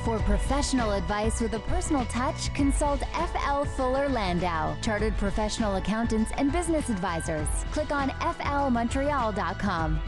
For professional advice with a personal touch, consult FL Fuller Landau, Chartered Professional Accountants and Business Advisors. Click on flmontreal.com.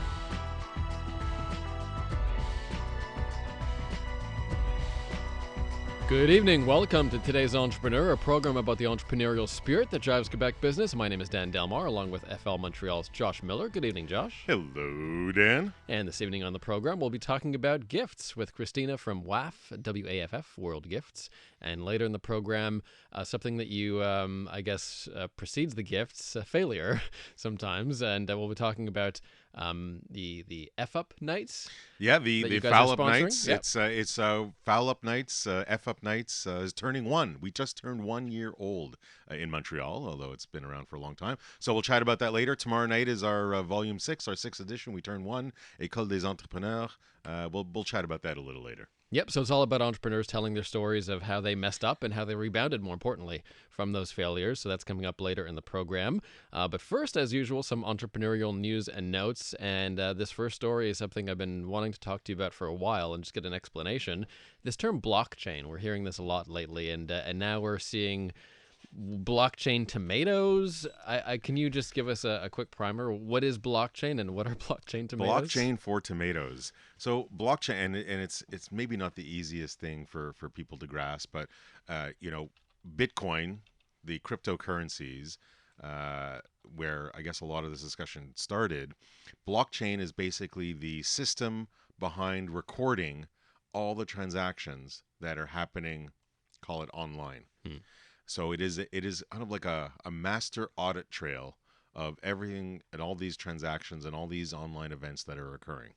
Good evening. Welcome to Today's Entrepreneur, a program about the entrepreneurial spirit that drives Quebec business. My name is Dan Delmar, along with FL Montreal's Josh Miller. Good evening, Josh. Hello, Dan. And this evening on the program, we'll be talking about gifts with Kristina from WAFF, WAFF, World Gifts. And later in the program, something that you, precedes the gifts, failure sometimes. And we'll be talking about the F-Up nights. Yeah, the Foul Up Nights. Yep. It's Foul Up Nights, F-Up Nights is turning one. We just turned 1 year old in Montreal, although it's been around for a long time. So we'll chat about that later. Tomorrow night is our Volume 6, our 6th edition. We turn one, École des Entrepreneurs. We'll chat about that a little later. Yep, so it's all about entrepreneurs telling their stories of how they messed up and how they rebounded, more importantly, from those failures. So that's coming up later in the program. But first, as usual, some entrepreneurial news and notes. And this first story is something I've been wanting to talk to you about for a while and just get an explanation. This term blockchain, we're hearing this a lot lately, and now we're seeing blockchain tomatoes. Can you just give us a quick primer? What is blockchain and what are blockchain tomatoes? Blockchain for tomatoes. So blockchain, and it's maybe not the easiest thing for people to grasp, but Bitcoin, the cryptocurrencies, where I guess a lot of this discussion started. Blockchain is basically the system behind recording all the transactions that are happening, call it online. So it is kind of like a master audit trail of everything and all these transactions and all these online events that are occurring.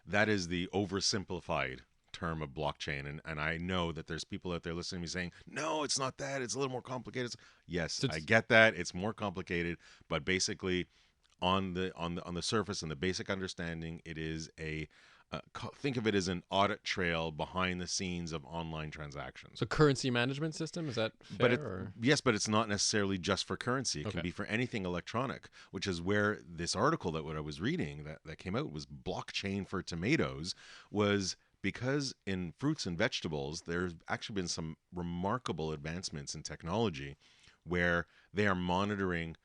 That is the oversimplified term of blockchain. And I know that there's people out there listening to me saying, no, it's not that. It's a little more complicated. Yes, I get that. It's more complicated. But basically, on the surface and the basic understanding, it is think of it as an audit trail behind the scenes of online transactions. So currency management system, is that fair? Yes, but it's not necessarily just for currency. It Okay. can be for anything electronic, which is where this article that what I was reading that came out was blockchain for tomatoes, was because in fruits and vegetables, there's actually been some remarkable advancements in technology where they are monitoring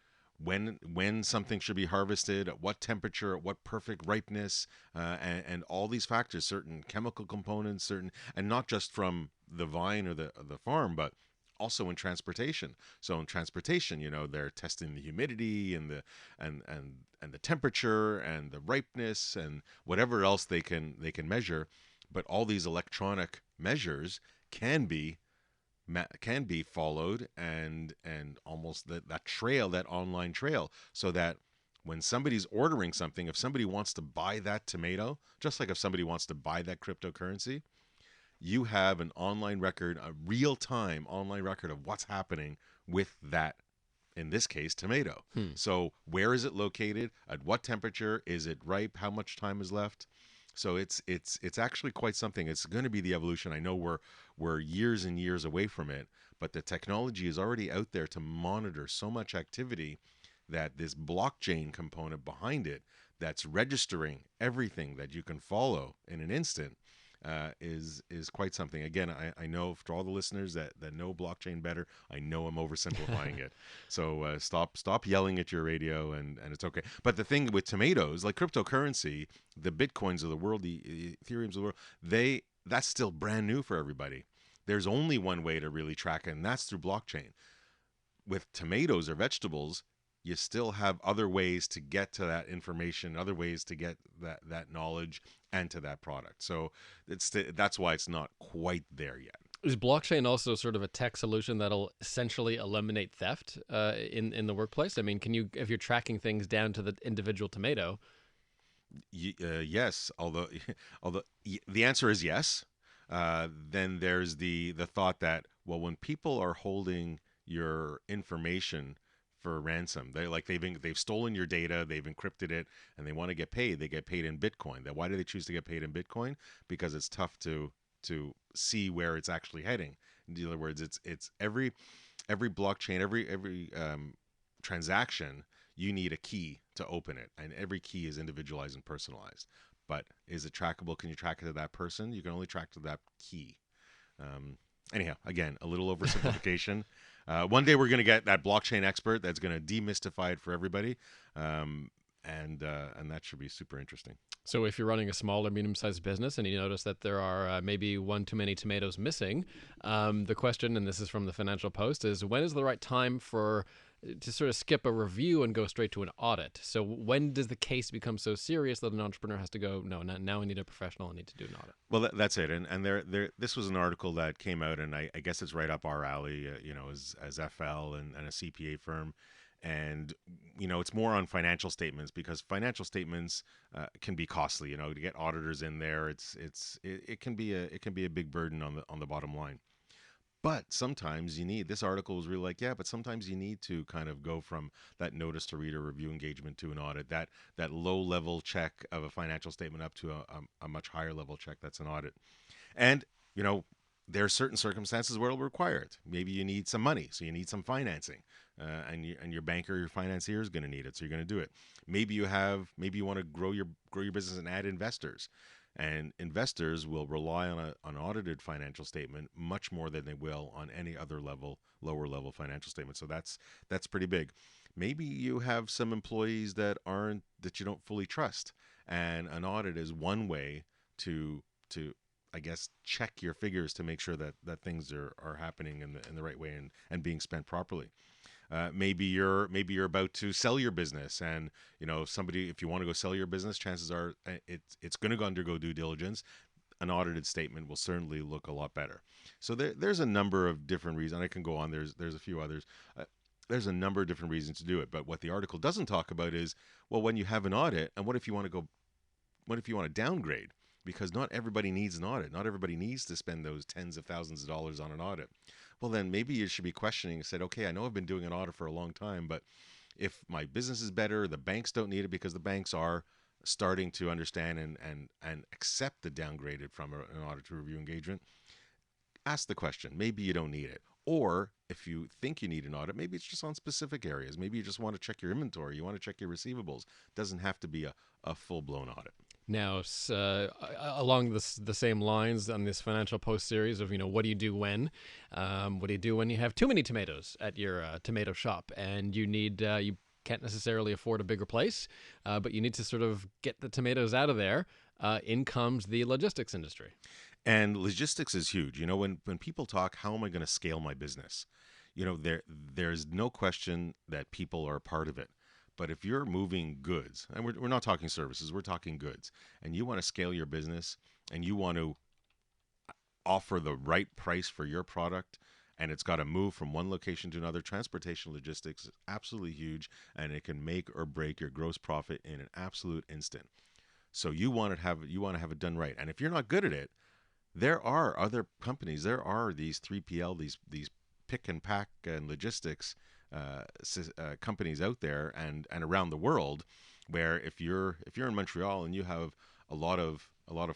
when something should be harvested, at what temperature, at what perfect ripeness, and all these factors, certain chemical components, and not just from the vine or the farm, but also in transportation. So in transportation, they're testing the humidity and the temperature and the ripeness and whatever else they can measure. But all these electronic measures can be followed and almost that trail, that online trail, so that when somebody's ordering something, if somebody wants to buy that tomato, just like if somebody wants to buy that cryptocurrency, you have an online record, a real-time online record of what's happening with that, in this case, tomato. So where is it located? At what temperature? Is it ripe? How much time is left? So it's actually quite something. It's going to be the evolution. I know we're years and years away from it, but the technology is already out there to monitor so much activity that this blockchain component behind it that's registering everything that you can follow in an instant is quite something. Again, I know for all the listeners that know blockchain better, I know I'm oversimplifying it. So stop yelling at your radio, and it's okay. But the thing with tomatoes, like cryptocurrency, the Bitcoins of the world, the Ethereums of the world, that's still brand new for everybody. There's only one way to really track it, and that's through blockchain. With tomatoes or vegetables, you still have other ways to get to that information, other ways to get that knowledge and to that product. So that's why it's not quite there yet. Is blockchain also sort of a tech solution that'll essentially eliminate theft in the workplace? I mean, if you're tracking things down to the individual tomato? Yes, although the answer is yes. Then there's the thought that, well, when people are holding your information for ransom, they've stolen your data, they've encrypted it, and they want to get paid. They get paid in Bitcoin. Why do they choose to get paid in Bitcoin? Because it's tough to see where it's actually heading. In other words, it's every blockchain, every transaction, you need a key to open it, and every key is individualized and personalized. but is it trackable? Can you track it to that person? You can only track to that key. Anyhow, again, a little oversimplification. One day we're going to get that blockchain expert that's going to demystify it for everybody, and that should be super interesting. So if you're running a small or medium-sized business and you notice that there are maybe one too many tomatoes missing, the question, and this is from the Financial Post, is when is the right time to sort of skip a review and go straight to an audit? So when does the case become so serious that an entrepreneur has to go, no, now I need a professional, I need to do an audit? Well, that's it. And this was an article that came out, and I guess it's right up our alley, as FL and a CPA firm. And, it's more on financial statements, because financial statements can be costly, to get auditors in there. It can be a big burden on the bottom line. But sometimes this article was really like, yeah, but sometimes you need to kind of go from that notice to reader review engagement to an audit, that low level check of a financial statement up to a much higher level check that's an audit. And, there are certain circumstances where it'll require it. Maybe you need some money, so you need some financing, and your banker, your financier is going to need it, so you're going to do it. Maybe you want to grow your business and add investors. And investors will rely on an audited financial statement much more than they will on any other lower level financial statement. So that's pretty big. Maybe you have some employees that you don't fully trust, and an audit is one way to I guess check your figures to make sure that things are happening in the right way and being spent properly. Maybe you're about to sell your business, and if you want to go sell your business, chances are it's going to undergo due diligence. An audited statement will certainly look a lot better. So there's a number of different reasons. I can go on. There's a few others. There's a number of different reasons to do it. But what the article doesn't talk about is, well, when you have an audit, and what if you want to downgrade? Because not everybody needs an audit. Not everybody needs to spend those tens of thousands of dollars on an audit. Well, then maybe you should be questioning and said, okay, I know I've been doing an audit for a long time, but if my business is better, the banks don't need it, because the banks are starting to understand and accept the downgraded from an audit to review engagement. Ask the question. Maybe you don't need it. Or if you think you need an audit, maybe it's just on specific areas. Maybe you just want to check your inventory. You want to check your receivables. It doesn't have to be a full-blown audit. Now, along the same lines on this Financial Post series of, what do you do when? What do you do when you have too many tomatoes at your tomato shop and you can't necessarily afford a bigger place, but you need to sort of get the tomatoes out of there? In comes the logistics industry. And logistics is huge. When people talk, how am I going to scale my business? There's no question that people are a part of it. But if you're moving goods, and we're not talking services, we're talking goods, and you want to scale your business and you want to offer the right price for your product, and it's got to move from one location to another, transportation logistics is absolutely huge, and it can make or break your gross profit in an absolute instant. So you want to have it done right. And if you're not good at it, there are other companies, there are these 3PL, these pick and pack and logistics companies out there and around the world, where if you're in Montreal and you have a lot of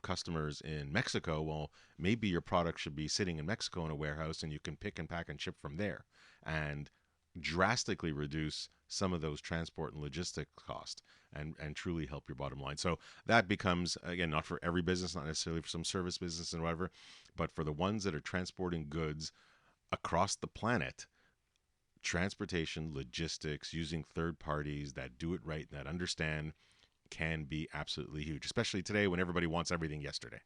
customers in Mexico, well, maybe your product should be sitting in Mexico in a warehouse, and you can pick and pack and ship from there, and drastically reduce some of those transport and logistic costs, and truly help your bottom line. So that becomes, again, not for every business, not necessarily for some service business and whatever, but for the ones that are transporting goods across the planet, transportation, logistics, using third parties that do it right and that understand, can be absolutely huge, especially today when everybody wants everything yesterday.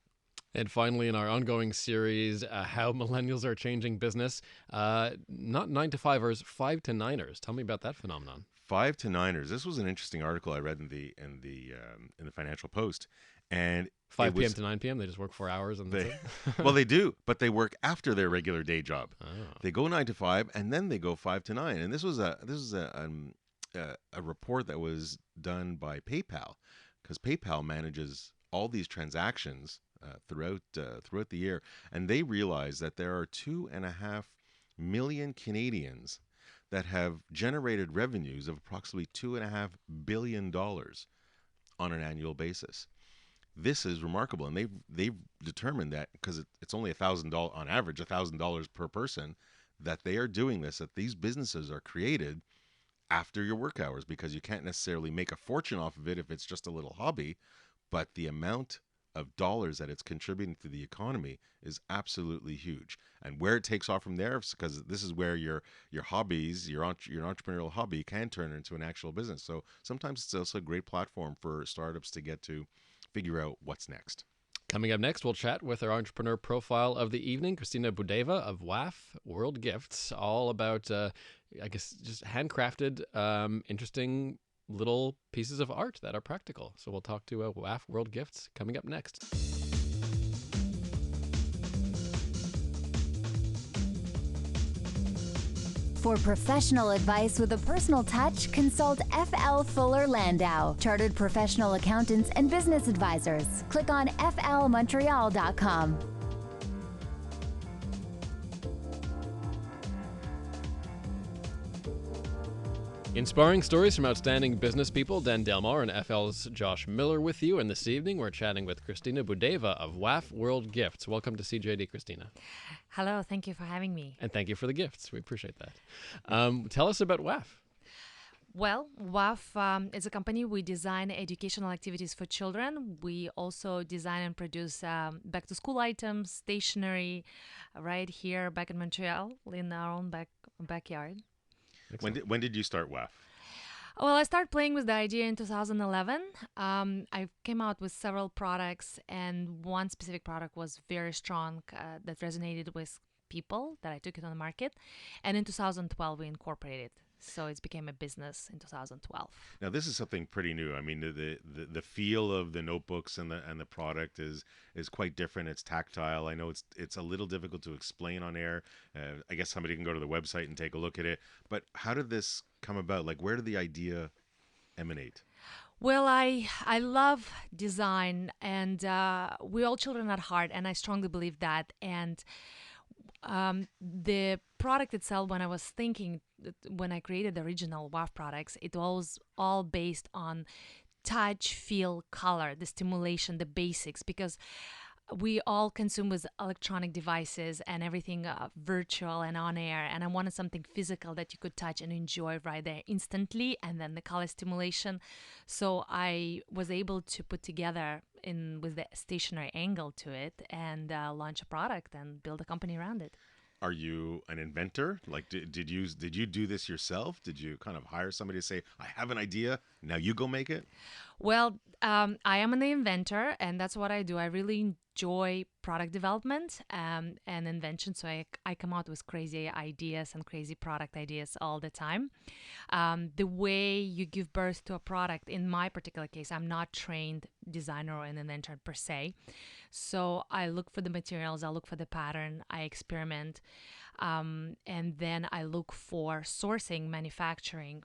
And finally, in our ongoing series, how millennials are changing business, not 9 to 5ers, 5 to 9ers. Tell me about that phenomenon. 5 to 9ers. This was an interesting article I read in the Financial Post, and 5 p.m. to 9 p.m. They just work 4 hours, and that's it? Well, they do, but they work after their regular day job. Oh. They go 9 to 5, and then they go 5 to 9. And this was a report that was done by PayPal, because PayPal manages all these transactions throughout the year, and they realize that there are 2.5 million Canadians that have generated revenues of approximately $2.5 billion on an annual basis. This is remarkable, and they've determined that, because it's only $1,000 on average, $1,000 per person, that they are doing this. That these businesses are created after your work hours, because you can't necessarily make a fortune off of it if it's just a little hobby, but the amount of dollars that it's contributing to the economy is absolutely huge. And where it takes off from there, because this is where your hobbies, your entrepreneurial hobby can turn into an actual business. So sometimes it's also a great platform for startups to get to figure out what's next. Coming up next, we'll chat with our entrepreneur profile of the evening, Kristina Boudaeva of WAFF World Gifts, all about, I guess, just handcrafted, interesting little pieces of art that are practical. So we'll talk to WAFF World Gifts coming up next. For professional advice with a personal touch, consult FL Fuller Landau, Chartered Professional Accountants and Business Advisors. Click on flmontreal.com. Inspiring stories from outstanding business people. Dan Delmar and FL's Josh Miller with you. And this evening, we're chatting with Kristina Boudaeva of WAFF World Gifts. Welcome to CJD, Kristina. Hello, thank you for having me. And thank you for the gifts. We appreciate that. Tell us about WAFF. Well, WAFF is a company. We design educational activities for children. We also design and produce back-to-school items, stationery, right here back in Montreal in our own backyard. When did you start WAFF? Well, I started playing with the idea in 2011. I came out with several products, and one specific product was very strong that resonated with people that I took it on the market. And in 2012, we incorporated. So it became a business in 2012. Now this is something pretty new. I mean, the feel of the notebooks and the product is quite different. It's tactile. I know it's a little difficult to explain on air. I guess somebody can go to the website and take a look at it. But how did this come about? Like, where did the idea emanate? Well, I love design, and we're all children at heart, and I strongly believe that. And the product itself, when I created the original WAFF products, it was all based on touch, feel, color, the stimulation, the basics, because we all consume with electronic devices and everything virtual and on air, and I wanted something physical that you could touch and enjoy right there instantly, and then the color stimulation. So I was able to put together with the stationary angle to it and launch a product and build a company around it. Are you an inventor? Like, did you do this yourself? Did you kind of hire somebody to say, I have an idea, now you go make it? Well, I am an inventor, and that's what I do. I really enjoy product development and invention, so I come out with crazy ideas and crazy product ideas all the time. The way you give birth to a product, in my particular case, I'm not trained designer or an inventor per se. So I look for the materials, I look for the pattern, I experiment, and then I look for sourcing, manufacturing,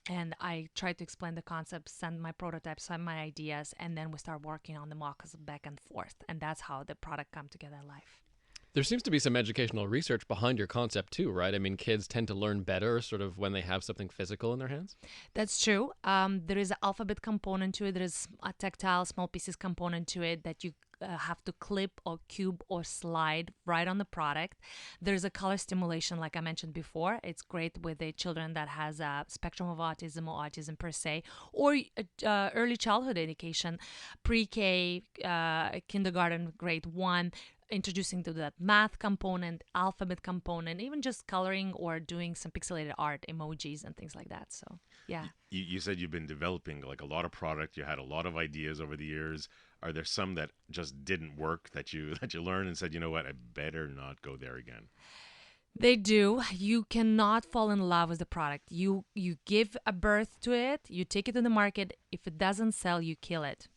and I try to explain the concepts, send my prototypes, send my ideas, and then we start working on the mock-ups back and forth, and that's how the product come together live. There seems to be some educational research behind your concept too, right? I mean, kids tend to learn better sort of when they have something physical in their hands. That's true. There is an alphabet component to it. There is a tactile small pieces component to it that you have to clip or cube or slide right on the product. There's a color stimulation, like I mentioned before. It's great with the children that has a spectrum of autism or autism per se, or early childhood education, pre-K, kindergarten, grade 1, introducing to that math component, alphabet component, even just coloring or doing some pixelated art, emojis and things like that. So, yeah. You said you've been developing like a lot of product. You had a lot of ideas over the years. Are there some that just didn't work that you learned and said, you know what, I better not go there again? They do. You cannot fall in love with the product. You give a birth to it, you take it to the market. If it doesn't sell, you kill it.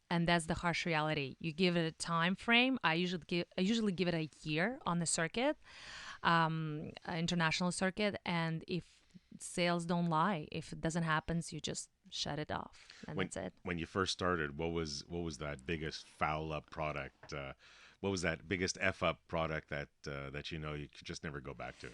And that's the harsh reality. You give it a time frame. I usually give it a year on the circuit, international circuit. And if sales don't lie, if it doesn't happen, you just shut it off, and that's it. When you first started, what was that biggest foul up product? What was that biggest F up product that you could just never go back to?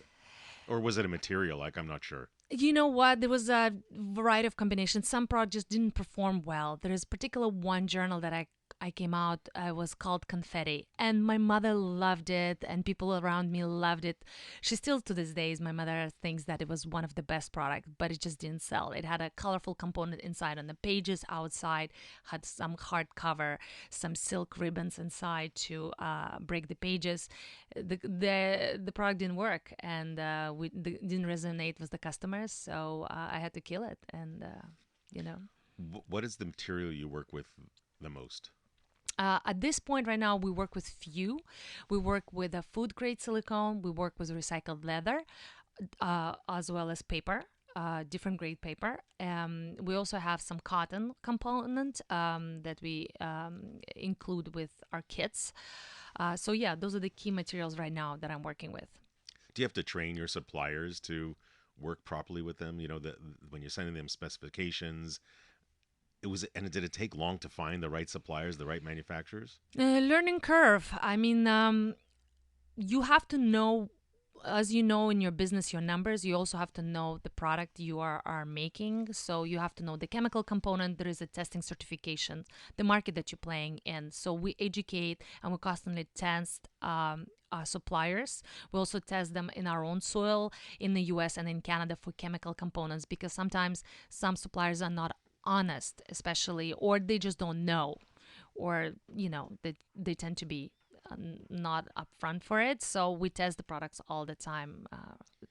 Or was it a material? Like, I'm not sure. You know what? There was a variety of combinations. Some products just didn't perform well. There is particular one journal that I I came out. It was called Confetti, and my mother loved it, and people around me loved it. She still, to this day, my mother thinks that it was one of the best products, but it just didn't sell. It had a colorful component inside on the pages, outside had some hardcover, some silk ribbons inside to break the pages. The product didn't work, and didn't resonate with the customers, so I had to kill it, and you know. What is the material you work with the most? At this point right now, we work with few. We work with a food grade silicone. We work with recycled leather, as well as paper, different grade paper. We also have some cotton component that we include with our kits. So yeah, those are the key materials right now that I'm working with. Do you have to train your suppliers to work properly with them? You know, when you're sending them specifications, did it take long to find the right suppliers, the right manufacturers? Learning curve. I mean, you have to know, as you know in your business, your numbers. You also have to know the product you are making. So you have to know the chemical component. There is a testing certification, the market that you're playing in. So we educate and we constantly test suppliers. We also test them in our own soil in the US and in Canada for chemical components, because sometimes some suppliers are not honest, especially, or they just don't know, or they tend to be not upfront for it. So we test the products all the time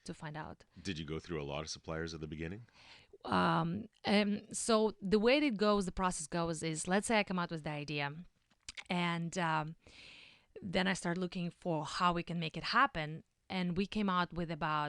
to find out. Did you go through a lot of suppliers at the beginning? So the way the process goes is, let's say I come out with the idea, and then I start looking for how we can make it happen. And we came out with I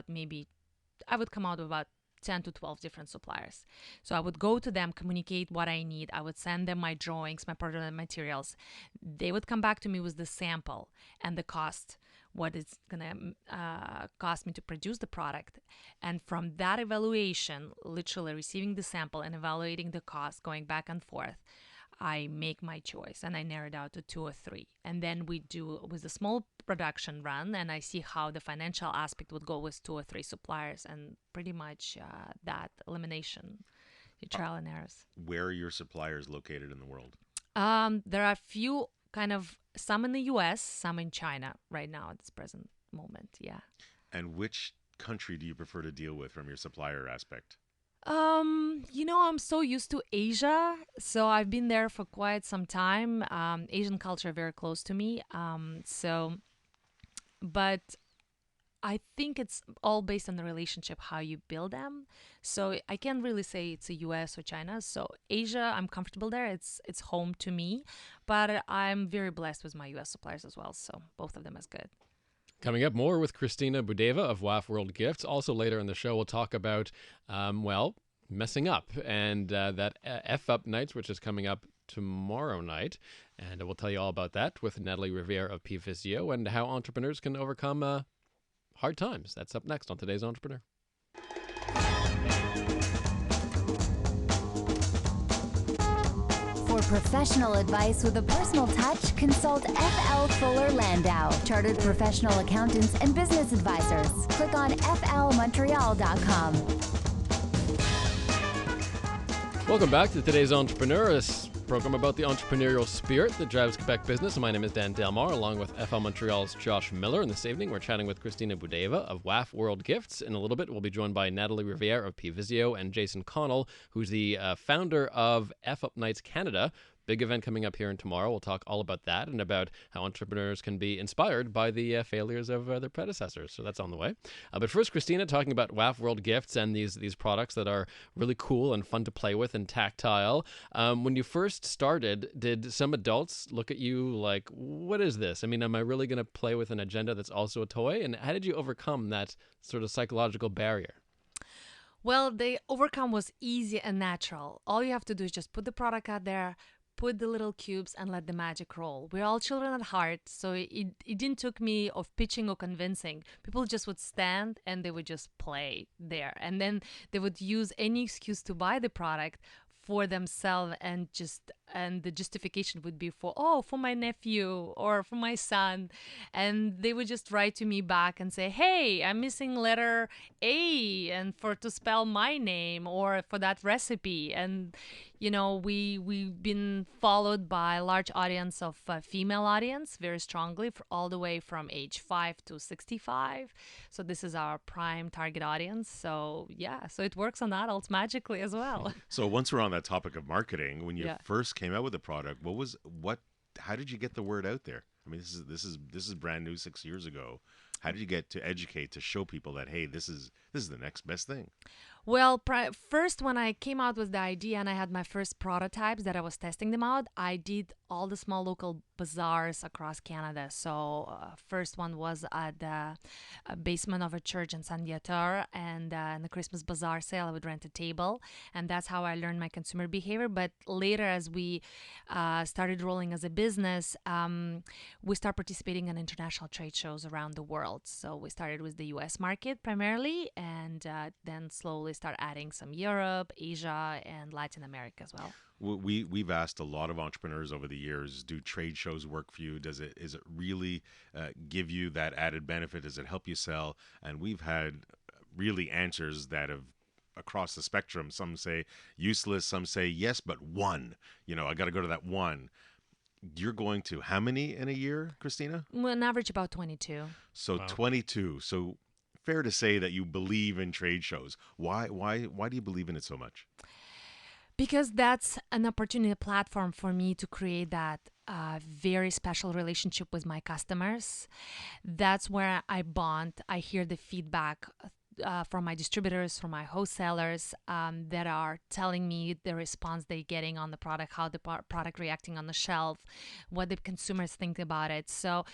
would come out with about 10 to 12 different suppliers. So I would go to them, communicate what I need. I would send them my drawings, my prototype materials. They would come back to me with the sample and the cost, what it's going to cost me to produce the product. And from that evaluation, literally receiving the sample and evaluating the cost, going back and forth, I make my choice and I narrow it out to 2 or 3. And then we do with a small production run, and I see how the financial aspect would go with 2 or 3 suppliers, and pretty much that elimination, trial and errors. Where are your suppliers located in the world? There are a few, some in the US, some in China right now at this present moment. Yeah. And which country do you prefer to deal with from your supplier aspect? I'm so used to Asia, so I've been there for quite some time. Asian culture very close to me. But I think it's all based on the relationship, how you build them. So I can't really say it's a US or China. So Asia, I'm comfortable there. It's home to me, but I'm very blessed with my US suppliers as well. So both of them is good. Coming up, more with Kristina Boudaeva of WAFF World Gifts. Also later in the show, we'll talk about, messing up and that F Up Nights, which is coming up tomorrow night. And we'll tell you all about that with Natalie Riviere of P Physio, and how entrepreneurs can overcome hard times. That's up next on Today's Entrepreneur. For professional advice with a personal touch, consult FL Fuller Landau, Chartered Professional Accountants and Business Advisors. Click on flmontreal.com. Welcome back to Today's Entrepreneur, a program about the entrepreneurial spirit that drives Quebec business. My name is Dan Delmar, along with FL Montreal's Josh Miller. And this evening, we're chatting with Kristina Boudaeva of WAFF World Gifts. In a little bit, we'll be joined by Natalie Riviere of P Physio and Jason Connell, who's the founder of F Up Nights Canada. Big event coming up here and tomorrow. We'll talk all about that and about how entrepreneurs can be inspired by the failures of their predecessors. So that's on the way. But first, Kristina, talking about WAFF World Gifts and these products that are really cool and fun to play with and tactile. When you first started, did some adults look at you like, what is this? I mean, am I really going to play with an agenda that's also a toy? And how did you overcome that sort of psychological barrier? Well, the overcome was easy and natural. All you have to do is just put the product out there, put the little cubes, and let the magic roll. We're all children at heart, so it didn't took me of pitching or convincing. People just would stand and they would just play there. And then they would use any excuse to buy the product for themselves and just and the justification would be for my nephew or for my son, and they would just write to me back and say, hey, I'm missing letter A and for to spell my name or for that recipe. And we've been followed by a large audience of female audience very strongly for all the way from age 5 to 65. So this is our prime target audience. So yeah, so it works on adults magically as well. So once we're on that topic of marketing, when you Yeah. first came out with the product, how did you get the word out there? I mean, this is brand new 6 years ago. How did you get to educate, to show people that, hey, this is the next best thing? Well, first, when I came out with the idea and I had my first prototypes that I was testing them out, I did all the small local bazaars across Canada. So first one was at the basement of a church in San Viator, and in the Christmas bazaar sale, I would rent a table, and that's how I learned my consumer behavior. But later, as we started rolling as a business, we start participating in international trade shows around the world. So we started with the U.S. market primarily, and then slowly start adding some Europe, Asia, and Latin America as well. We've asked a lot of entrepreneurs over the years, do trade shows work for you? Is it really give you that added benefit? Does it help you sell? And we've had really answers that have across the spectrum. Some say useless, some say yes, but one. I got to go to that one. You're going to how many in a year, Kristina? Well, on average, about 22. So Wow. 22. So fair to say that you believe in trade shows. Why do you believe in it so much? Because that's an opportunity, a platform for me to create that very special relationship with my customers. That's where I bond. I hear the feedback from my distributors, from my wholesalers that are telling me the response they're getting on the product, how the product reacting on the shelf, what the consumers think about it. So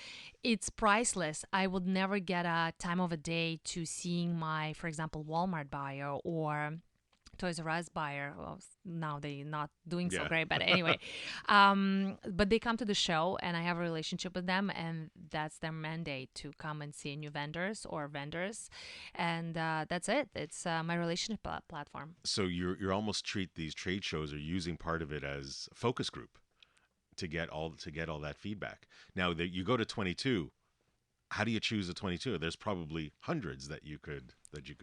it's priceless. I would never get a time of a day to seeing my, for example, Walmart buyer or Toys R Us buyer. Well, now they're not doing so Yeah. great, but anyway. But they come to the show, and I have a relationship with them, and that's their mandate to come and see new vendors or vendors, and that's it. It's my relationship platform. So you're almost treat these trade shows or using part of it as a focus group to get all that feedback. Now that you go to 22, how do you choose a 22? There's probably hundreds that you could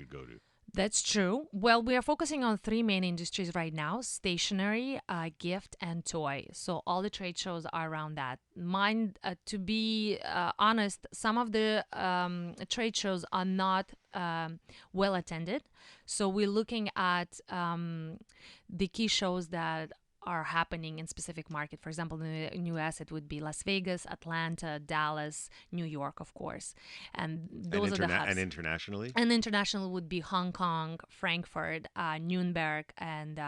go to. That's true. Well, we are focusing on three main industries right now: stationery, gift, and toy. So all the trade shows are around that. Mine, to be honest, some of the trade shows are not well attended. So we're looking at the key shows that are happening in specific market. For example, in the US, it would be Las Vegas, Atlanta, Dallas, New York, of course. And those are the hubs. And internationally? And international would be Hong Kong, Frankfurt, Nuremberg, and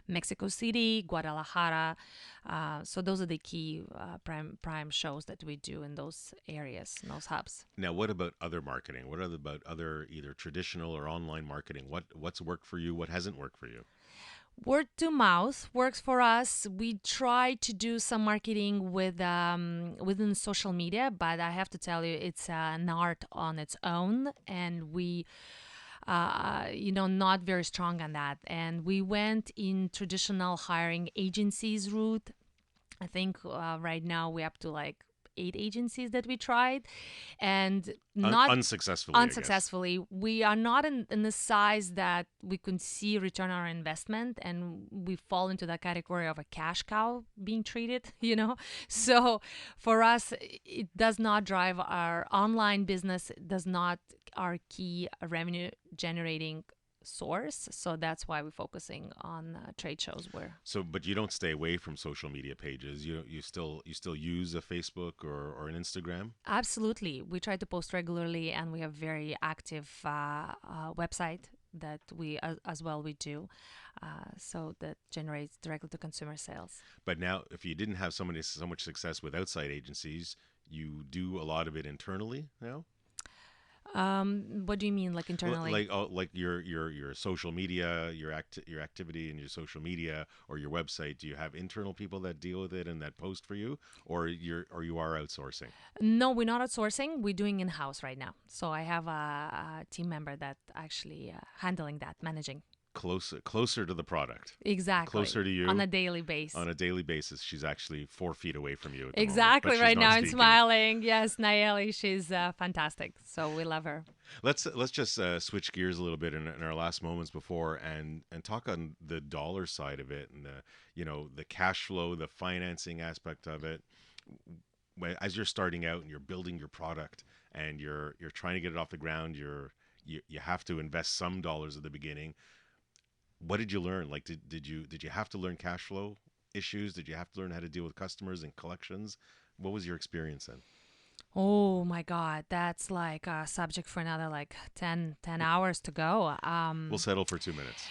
Mexico City, Guadalajara. So those are the key prime shows that we do in those areas, in those hubs. Now, what about other marketing? What about other either traditional or online marketing? What's worked for you? What hasn't worked for you? Word to mouth works for us. We try to do some marketing with within social media, but I have to tell you, it's an art on its own, and we, not very strong on that. And we went in traditional hiring agencies route. I think right now we're up to like 8 agencies that we tried, and not unsuccessfully. I guess. unsuccessfully. We are not in the size that we could see return on our investment, and we fall into that category of a cash cow being treated. So for us, it does not drive our online business. It does not our key revenue generating source. So that's why we're focusing on trade shows where. So, but you don't stay away from social media pages. You still use a Facebook or an Instagram. Absolutely, we try to post regularly, and we have very active website that we as well we do, so that generates directly to consumer sales. But now, if you didn't have so much success with outside agencies, you do a lot of it internally now. What do you mean, like internally? Like your social media, your activity in your social media or your website. Do you have internal people that deal with it and that post for you, or you are outsourcing? No, we're not outsourcing. We're doing in-house right now. So I have a team member that actually handling that, managing. closer to the product. Exactly. Closer to you. On a daily basis. On a daily basis. She's actually 4 feet away from you at the Exactly. moment, but she's Right not now, I'm speaking. smiling. Yes, Nayeli, she's fantastic. So we love her. Let's just switch gears a little bit in our last moments before and talk on the dollar side of it and the cash flow, the financing aspect of it. As you're starting out and you're building your product and you're trying to get it off the ground, you have to invest some dollars at the beginning. What did you learn? Like, did you have to learn cash flow issues? Did you have to learn how to deal with customers and collections? What was your experience then? Oh my God, that's like a subject for another like 10 hours to go. We'll settle for 2 minutes.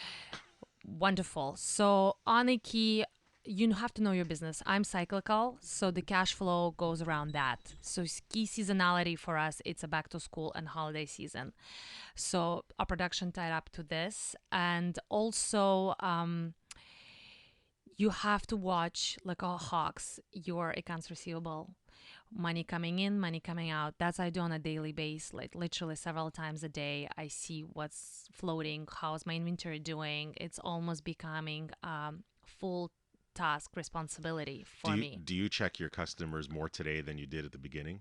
Wonderful. So on a key, you have to know your business. I'm cyclical, so the cash flow goes around that. So key seasonality for us, it's a back to school and holiday season. So our production tied up to this. And also, you have to watch like all hawks, your accounts receivable. Money coming in, money coming out. That's what I do on a daily basis, like literally several times a day. I see what's floating, how's my inventory doing. It's almost becoming full task responsibility for me. Do you check your customers more today than you did at the beginning?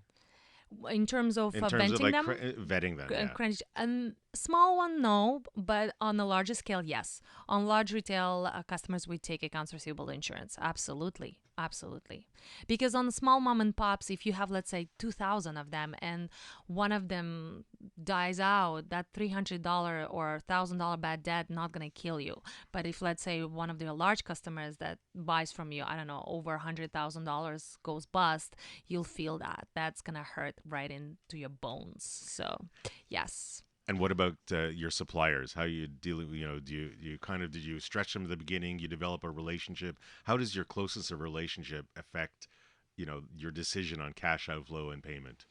In terms of In terms venting of like them? vetting them, yeah. Small one, no, but on a larger scale, yes. On large retail customers, we take accounts receivable insurance. Absolutely. Absolutely. Because on the small mom and pops, if you have, let's say, 2,000 of them and one of them dies out, that $300 or $1,000 bad debt not going to kill you. But if, let's say, one of their large customers that buys from you, I don't know, over $100,000 goes bust, you'll feel that. That's going to hurt right into your bones. So, yes. And what about your suppliers? How you deal? Did you stretch them at the beginning? You develop a relationship. How does your closeness of relationship affect, your decision on cash outflow and payment?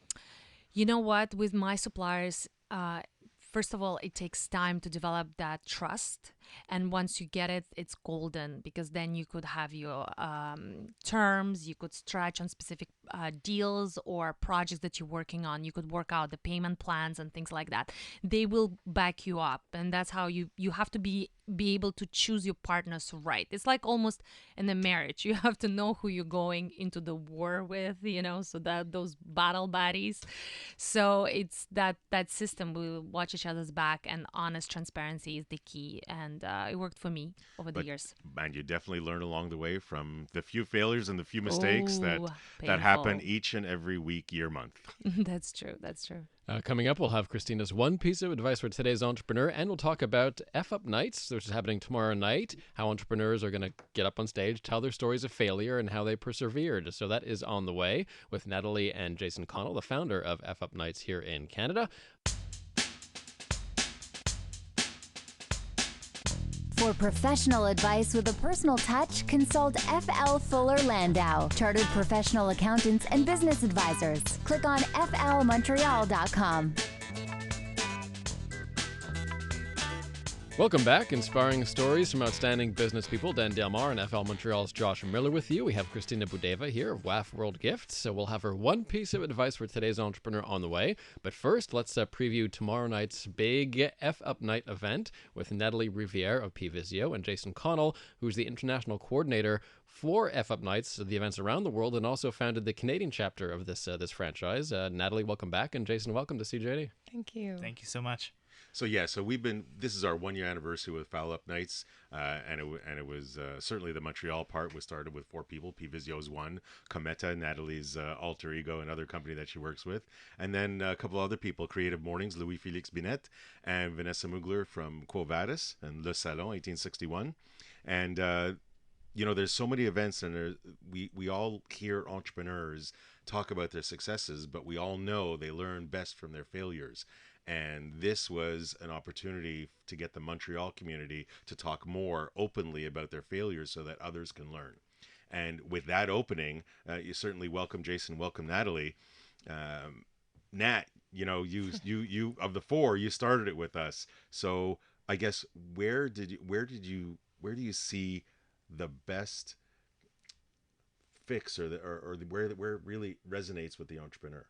You know what? With my suppliers, first of all, it takes time to develop that trust. And once you get it, it's golden because then you could have your terms, you could stretch on specific deals or projects that you're working on. You could work out the payment plans and things like that. They will back you up. And that's how you have to be able to choose your partners right. It's like almost in a marriage. You have to know who you're going into the war with, so that those battle buddies. So it's that system. We watch each other's back and honest transparency is the key. And it worked for me over the years. And you definitely learn along the way from the few failures and the few mistakes that painful. happen each and every week, year, month. That's true. That's true. Coming up, we'll have Kristina's one piece of advice for today's entrepreneur, and we'll talk about F-Up Nights, which is happening tomorrow night, how entrepreneurs are going to get up on stage, tell their stories of failure, and how they persevered. So that is on the way with Natalie and Jason Connell, the founder of F-Up Nights here in Canada. For professional advice with a personal touch, consult FL Fuller Landau, Chartered Professional Accountants and Business Advisors. Click on flmontreal.com. Welcome back. Inspiring stories from outstanding business people. Dan Delmar and FL Montreal's Josh Miller with you. We have Kristina Boudaeva here of WAFF World Gifts. So we'll have her one piece of advice for today's entrepreneur on the way. But first, let's preview tomorrow night's big F-Up Night event with Natalie Riviere of P-Visio and Jason Connell, who's the international coordinator for F-Up Nights, the events around the world, and also founded the Canadian chapter of this franchise. Natalie, welcome back. And Jason, welcome to CJD. Thank you. Thank you so much. So this is our 1 year anniversary with F-Up Nights, and it was certainly the Montreal part was started with 4 people. P-Visio's one, Cometa, Natalie's alter ego, another company that she works with, and then a couple other people, Creative Mornings, Louis-Félix Binet, and Vanessa Mugler from Quo Vadis and Le Salon 1861, and there's so many events, and we all hear entrepreneurs talk about their successes, but we all know they learn best from their failures. And this was an opportunity to get the Montreal community to talk more openly about their failures so that others can learn. And with that opening, you certainly welcome Jason, welcome Natalie. Nat, you of the 4, you started it with us. So I guess where do you see the best fix or where it really resonates with the entrepreneur?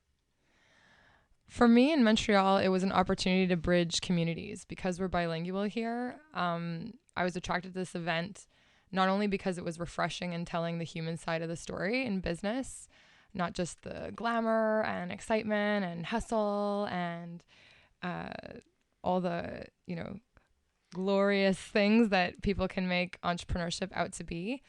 For me in Montreal, it was an opportunity to bridge communities because we're bilingual here. I was attracted to this event not only because it was refreshing and telling the human side of the story in business, not just the glamour and excitement and hustle and all the, glorious things that people can make entrepreneurship out to be.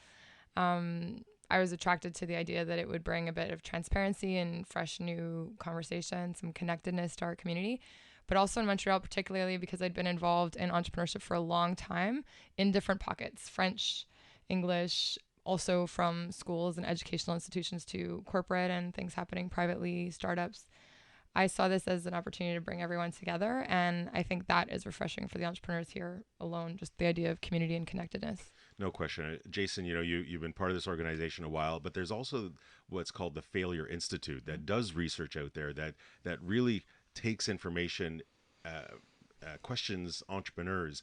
I was attracted to the idea that it would bring a bit of transparency and fresh new conversation, some connectedness to our community, but also in Montreal, particularly because I'd been involved in entrepreneurship for a long time in different pockets, French, English, also from schools and educational institutions to corporate and things happening privately, startups. I saw this as an opportunity to bring everyone together. And I think that is refreshing for the entrepreneurs here alone, just the idea of community and connectedness. No question. Jason, you've been part of this organization a while, but there's also what's called the Failure Institute that does research out there that really takes information, questions entrepreneurs.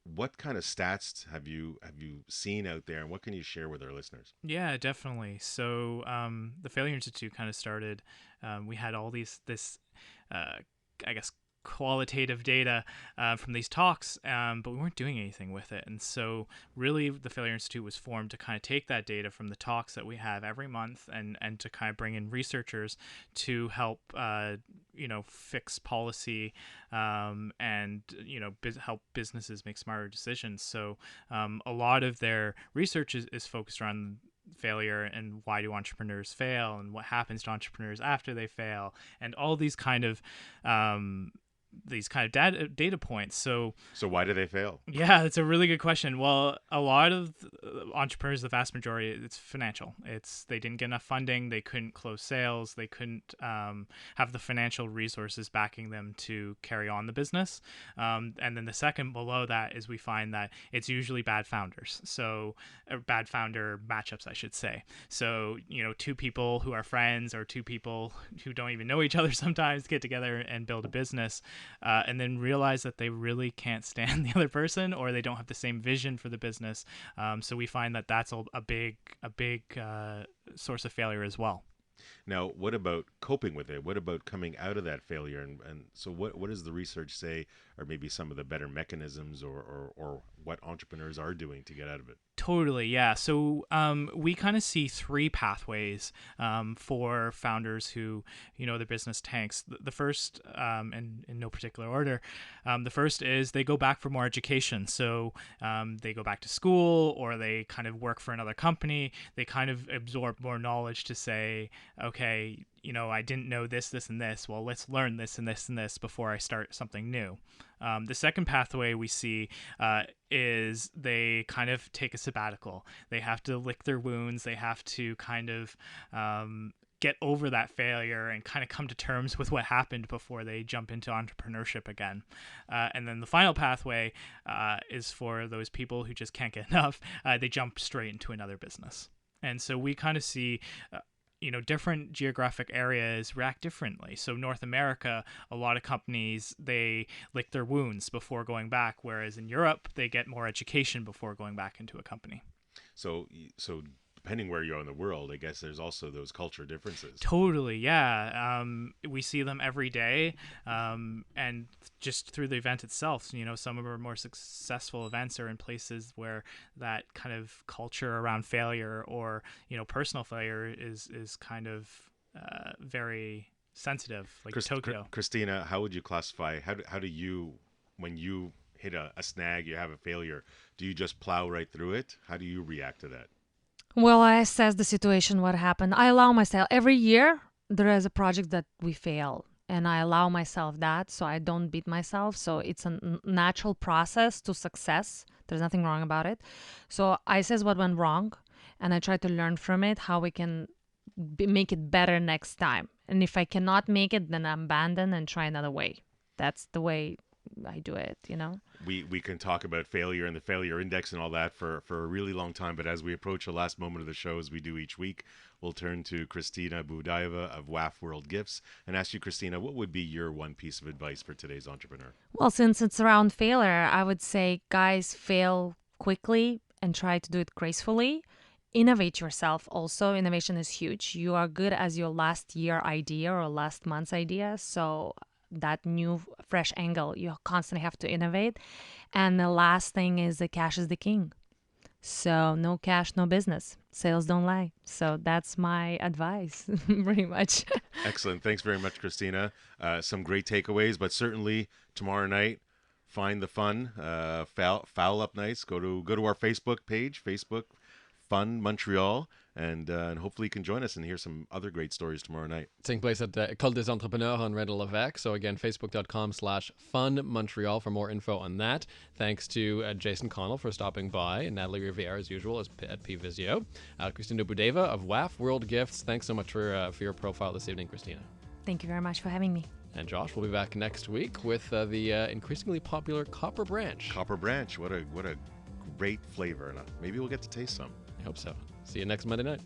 What kind of stats have you seen out there, and what can you share with our listeners? Yeah, definitely. So the Failure Institute kind of started. We had all I guess, qualitative data from these talks, but we weren't doing anything with it. And so really the Failure Institute was formed to kind of take that data from the talks that we have every month and to kind of bring in researchers to help, fix policy and, help businesses make smarter decisions. So a lot of their research is focused around failure and why do entrepreneurs fail and what happens to entrepreneurs after they fail and all these kind of data points. So why do they fail? Yeah, it's a really good question. Well, a lot of entrepreneurs, the vast majority, it's financial. They didn't get enough funding. They couldn't close sales. They couldn't have the financial resources backing them to carry on the business. And then the second below that is we find that it's usually bad founders. So bad founder matchups, I should say. So, two people who are friends or two people who don't even know each other sometimes get together and build a business. And then realize that they really can't stand the other person or they don't have the same vision for the business. So we find that that's a big source of failure as well. Now, what about coping with it? What about coming out of that failure? And so what does the research say, or maybe some of the better mechanisms or what entrepreneurs are doing to get out of it? Totally, yeah. So we kind of see three pathways for founders who, their business tanks. The first, and in no particular order, the first is they go back for more education. So they go back to school or they kind of work for another company. They kind of absorb more knowledge to say, okay, I didn't know this, and this. Well, let's learn this and this and this before I start something new. The second pathway we see is they kind of take a sabbatical. They have to lick their wounds. They have to kind of get over that failure and kind of come to terms with what happened before they jump into entrepreneurship again. And then the final pathway is for those people who just can't get enough. They jump straight into another business. And so we kind of see different geographic areas react differently. So North America, a lot of companies, they lick their wounds before going back, whereas in Europe, they get more education before going back into a company. So depending where you are in the world, I guess there's also those culture differences. Totally, yeah. We see them every day, and just through the event itself, some of our more successful events are in places where that kind of culture around failure or, personal failure is kind of very sensitive, like Tokyo. Kristina, how would you classify, how do you, when you hit a snag, you have a failure, do you just plow right through it? How do you react to that? Well, I assess the situation, what happened. I allow myself, every year there is a project that we fail, and I allow myself that, so I don't beat myself. So it's a natural process to success. There's nothing wrong about it. So I assess what went wrong, and I try to learn from it, how we can make it better next time. And if I cannot make it, then I abandon and try another way. That's the way I do it, We can talk about failure and the failure index and all that for a really long time, but as we approach the last moment of the show, as we do each week, we'll turn to Kristina Boudaeva of WAFF World Gifts and ask you, Kristina, what would be your one piece of advice for today's entrepreneur? Well, since it's around failure, I would say, guys, fail quickly and try to do it gracefully. innovate yourself also. Innovation is huge. You are good as your last year idea or last month's idea. So that new fresh angle, you constantly have to innovate. And the last thing is the cash is the king. So no cash, no business. Sales don't lie. So that's my advice, pretty much. Excellent. Thanks very much, Kristina. Some great takeaways, but certainly tomorrow night, find the fun. Foul up nights. Go to our Facebook page, Facebook Fun Montreal, and hopefully you can join us and hear some other great stories tomorrow night. Taking place at École des Entrepreneurs on Rue Levesque. So again, facebook.com/Fun Montreal for more info on that. Thanks to Jason Connell for stopping by, and Natalie Riviere as usual at PVisio. Kristina Boudaeva of WAFF World Gifts. Thanks so much for your profile this evening, Kristina. Thank you very much for having me. And Josh will be back next week with the increasingly popular Copper Branch. Copper Branch, what a great flavor. Maybe we'll get to taste some. I hope so. See you next Monday night.